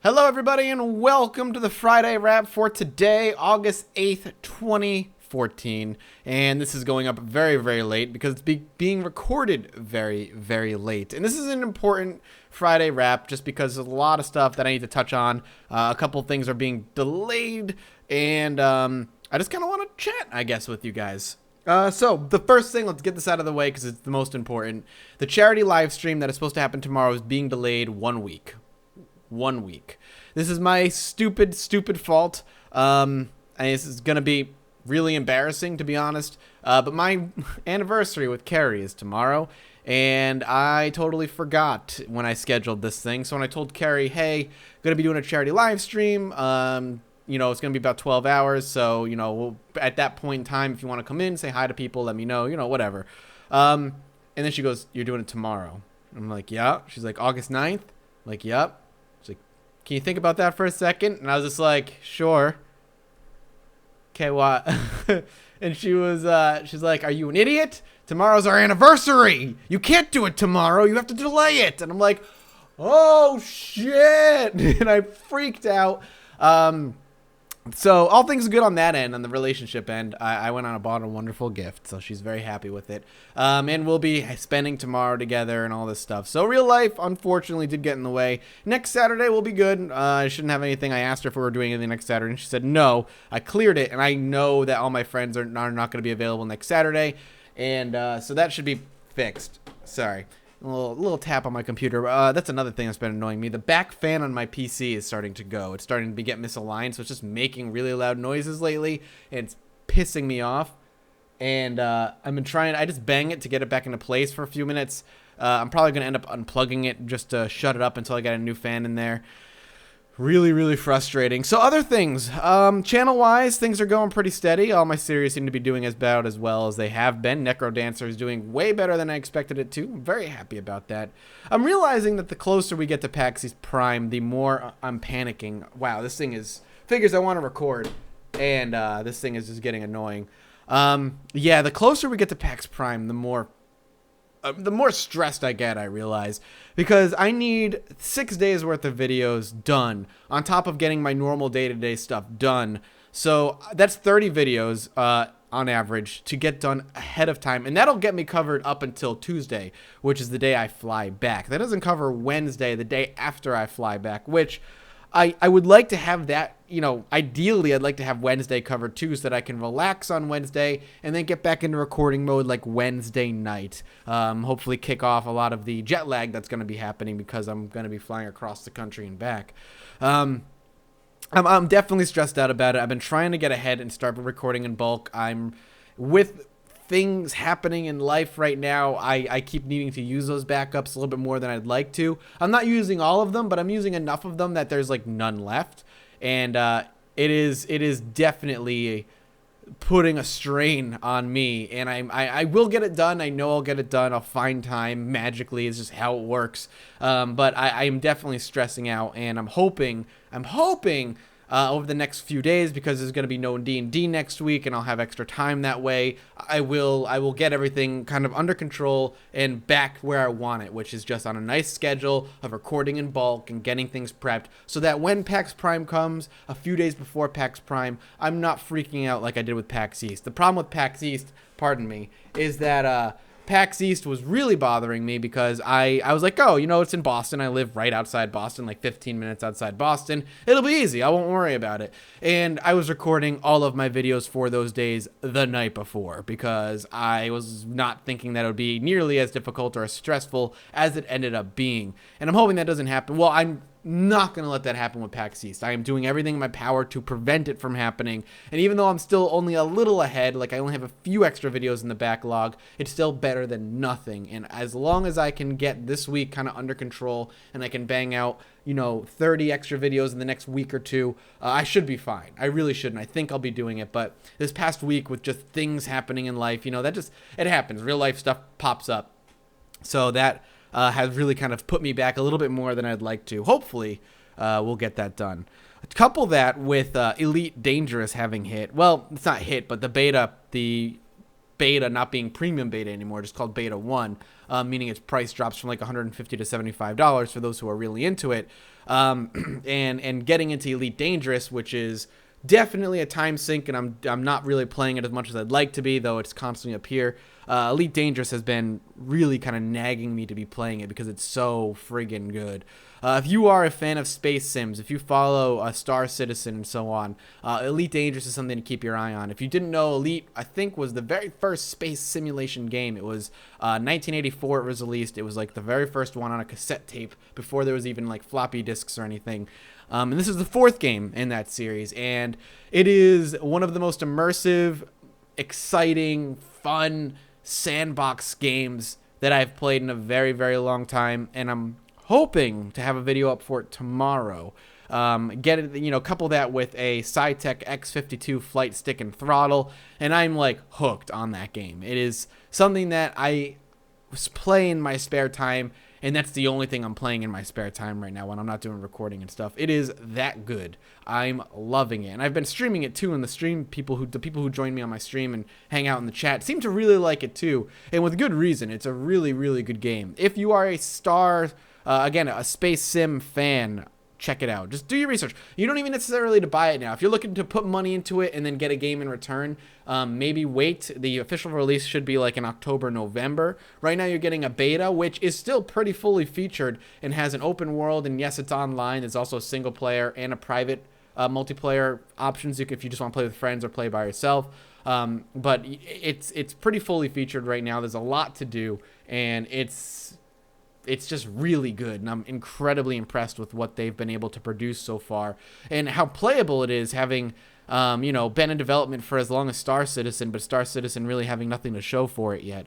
Hello, everybody, and welcome to the Friday Wrap for today, August 8th, 2014. And this is going up very, very late because it's being recorded very, very late. And this is an important Friday Wrap just because there's a lot of stuff that I need to touch on. A couple things are being delayed, and I just kind of want to chat, I guess, with you guys. So the first thing, let's get this out of the way because it's the most important. The charity live stream that is supposed to happen tomorrow is being delayed 1 week. 1 week. This is my stupid fault. And this is gonna be really embarrassing, to be honest. But my anniversary with Carrie is tomorrow, and I totally forgot when I scheduled this thing. So when I told Carrie, "Hey, gonna be doing a charity live stream. It's gonna be about 12 hours. So at that point in time, if you want to come in, say hi to people, let me know. Whatever." And then she goes, "You're doing it tomorrow." I'm like, "Yeah." She's like, "August 9th?" I'm like, "Yep." She's like, "Can you think about that for a second?" And I was just like, "Sure." Okay, what? And she's like, "Are you an idiot? Tomorrow's our anniversary. You can't do it tomorrow. You have to delay it." And I'm like, "Oh shit!" And I freaked out. So all things good on that end, on the relationship end. I went on and bought a wonderful gift, so she's very happy with it. And we'll be spending tomorrow together and all this stuff. So real life, unfortunately, did get in the way. Next Saturday will be good. I shouldn't have anything. I asked her if we were doing anything next Saturday, and she said no. I cleared it, and I know that all my friends are not going to be available next Saturday, and so that should be fixed. Sorry. A little tap on my computer. That's another thing that's been annoying me. The back fan on my PC is starting to go. It's starting to get misaligned, so it's just making really loud noises lately, and it's pissing me off. And I've been trying. I just bang it to get it back into place for a few minutes. I'm probably going to end up unplugging it just to shut it up until I get a new fan in there. Really frustrating. So other things, channel-wise, things are going pretty steady. All my series seem to be doing about as well as they have been. Necrodancer is doing way better than I expected it to. I'm very happy about that. I'm realizing that the closer we get to PAX East Prime, the more I'm panicking. Wow, this thing figures I want to record, and this thing is just getting annoying. Yeah, the closer we get to PAX Prime, the more stressed I get, I realize, because I need 6 days worth of videos done on top of getting my normal day-to-day stuff done. So that's 30 videos on average to get done ahead of time, and that'll get me covered up until Tuesday, which is the day I fly back. That doesn't cover Wednesday, the day after I fly back, which I would like to have that, ideally I'd like to have Wednesday covered too, so that I can relax on Wednesday and then get back into recording mode like Wednesday night. Hopefully kick off a lot of the jet lag that's going to be happening because I'm going to be flying across the country and back. I'm definitely stressed out about it. I've been trying to get ahead and start recording in bulk. I'm with things happening in life right now, I keep needing to use those backups a little bit more than I'd like to. I'm not using all of them, but I'm using enough of them that there's like none left. And it is definitely putting a strain on me, and I will get it done. I know I'll get it done. I'll find time magically. It's just how it works. But I am definitely stressing out, and I'm hoping over the next few days, because there's going to be no D&D next week and I'll have extra time that way, I will get everything kind of under control and back where I want it, which is just on a nice schedule of recording in bulk and getting things prepped so that when PAX Prime comes, a few days before PAX Prime, I'm not freaking out like I did with PAX East. The problem with PAX East, pardon me, is that PAX East was really bothering me because I was like, oh, it's in Boston. I live right outside Boston, like 15 minutes outside Boston. It'll be easy. I won't worry about it. And I was recording all of my videos for those days the night before because I was not thinking that it would be nearly as difficult or as stressful as it ended up being. And I'm hoping that doesn't happen. Well, I'm not going to let that happen with PAX East. I am doing everything in my power to prevent it from happening. And even though I'm still only a little ahead, like I only have a few extra videos in the backlog, it's still better than nothing. And as long as I can get this week kind of under control and I can bang out, 30 extra videos in the next week or two, I should be fine. I really shouldn't. I think I'll be doing it. But this past week with just things happening in life, it happens. Real life stuff pops up. So that has really kind of put me back a little bit more than I'd like to. Hopefully, we'll get that done. Couple that with Elite Dangerous having hit. Well, it's not hit, but the beta, the beta not being premium beta anymore, just called beta 1, meaning its price drops from like $150 to $75 for those who are really into it. And getting into Elite Dangerous, which is definitely a time sink, and I'm not really playing it as much as I'd like to be, though it's constantly up here. Elite Dangerous has been really kind of nagging me to be playing it because it's so friggin' good. If you are a fan of space sims, if you follow Star Citizen and so on, Elite Dangerous is something to keep your eye on. If you didn't know, Elite, I think, was the very first space simulation game. It was 1984 it was released. It was like the very first one on a cassette tape before there was even like floppy disks or anything. And this is the 4th game in that series, and it is one of the most immersive, exciting, fun sandbox games that I've played in a very, very long time, and I'm hoping to have a video up for it tomorrow. Get it, couple that with a Cytec X52 flight stick and throttle, and I'm like hooked on that game. It is something that I was playing in my spare time, and that's the only thing I'm playing in my spare time right now when I'm not doing recording and stuff. It is that good. I'm loving it, and I've been streaming it too in the stream. The people who join me on my stream and hang out in the chat seem to really like it too, and with good reason. It's a really, really good game. If you are a a space sim fan, check it out. Just do your research. You don't even necessarily to buy it now. If you're looking to put money into it and then get a game in return, maybe wait. The official release should be like in October, November. Right now you're getting a beta, which is still pretty fully featured and has an open world, and yes, it's online. There's also a single player and a private multiplayer options if you just want to play with friends or play by yourself. But it's pretty fully featured right now. There's a lot to do, and it's just really good, and I'm incredibly impressed with what they've been able to produce so far and how playable it is, having been in development for as long as Star Citizen, but Star Citizen really having nothing to show for it yet.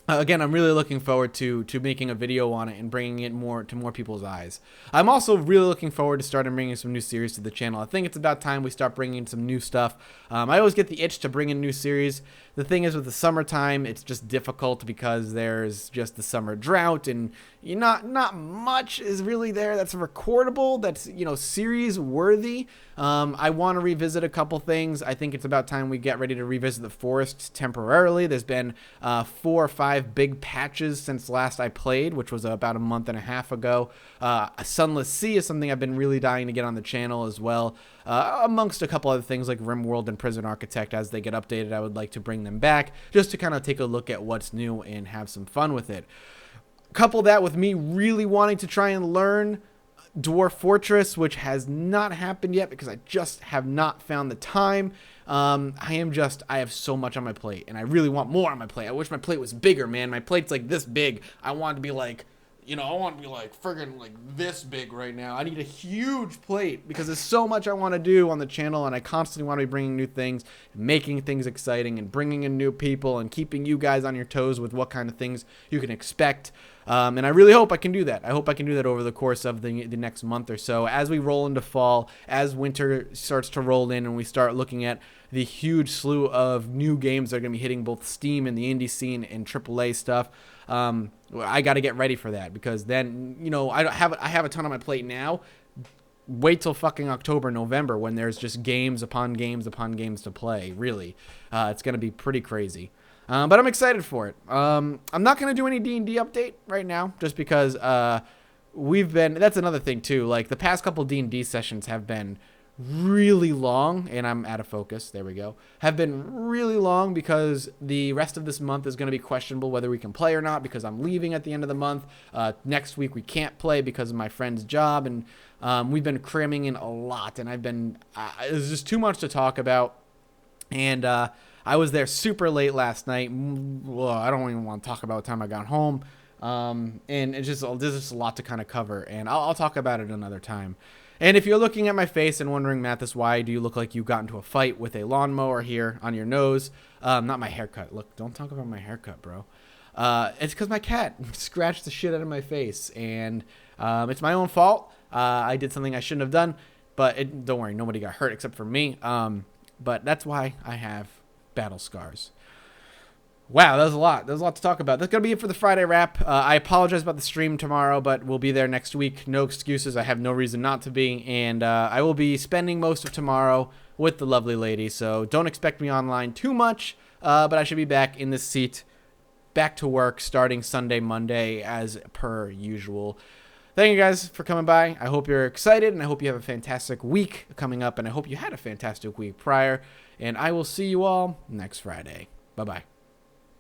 Again, I'm really looking forward to making a video on it and bringing it to more people's eyes. I'm also really looking forward to starting bringing some new series to the channel. I think it's about time we start bringing some new stuff. I always get the itch to bring in new series. The thing is, with the summertime, it's just difficult because there's just the summer drought, and not much is really there that's recordable, that's series worthy. I want to revisit a couple things. I think it's about time we get ready to revisit the forest temporarily. There's been 4 or 5 big patches since last I played, which was about a month and a half ago. A Sunless Sea is something I've been really dying to get on the channel as well. Amongst a couple other things like RimWorld and Prison Architect, as they get updated, I would like to bring them back just to kind of take a look at what's new and have some fun with it. Couple that with me really wanting to try and learn Dwarf Fortress, which has not happened yet because I just have not found the time. I have so much on my plate, and I really want more on my plate. I wish my plate was bigger, man. My plate's like this big. I want to be like, I want to be like friggin' like this big right now. I need a huge plate because there's so much I want to do on the channel, and I constantly want to be bringing new things, and making things exciting, and bringing in new people, and keeping you guys on your toes with what kind of things you can expect. And I really hope I can do that. I hope I can do that over the course of the next month or so. As we roll into fall, as winter starts to roll in, and we start looking at the huge slew of new games that are going to be hitting both Steam and the indie scene and AAA stuff, I got to get ready for that, because then, I have a ton on my plate now. Wait till fucking October, November, when there's just games upon games upon games to play. Really, it's going to be pretty crazy. But I'm excited for it. I'm not going to do any D&D update right now, just because that's another thing too. Like, the past couple D&D sessions have been really long, and I'm out of focus. There we go. Have been really long because the rest of this month is going to be questionable whether we can play or not, because I'm leaving at the end of the month. Next week we can't play because of my friend's job, and we've been cramming in a lot, and there's just too much to talk about. And I was there super late last night. Well, I don't even want to talk about what time I got home. And there's just a lot to kind of cover, and I'll talk about it another time. And if you're looking at my face and wondering, Mathis, why do you look like you got into a fight with a lawnmower here on your nose? Not my haircut. Look, don't talk about my haircut, bro. It's because my cat scratched the shit out of my face, and it's my own fault. I did something I shouldn't have done, but don't worry, nobody got hurt except for me. But that's why I have battle scars. Wow, that was a lot. There's a lot to talk about. That's going to be it for the Friday wrap. I apologize about the stream tomorrow, but we'll be there next week. No excuses. I have no reason not to be. And I will be spending most of tomorrow with the lovely lady, so don't expect me online too much. but I should be back in the seat, back to work starting Sunday, Monday, as per usual. Thank you guys for coming by. I hope you're excited, and I hope you have a fantastic week coming up, and I hope you had a fantastic week prior. And I will see you all next Friday. Bye-bye.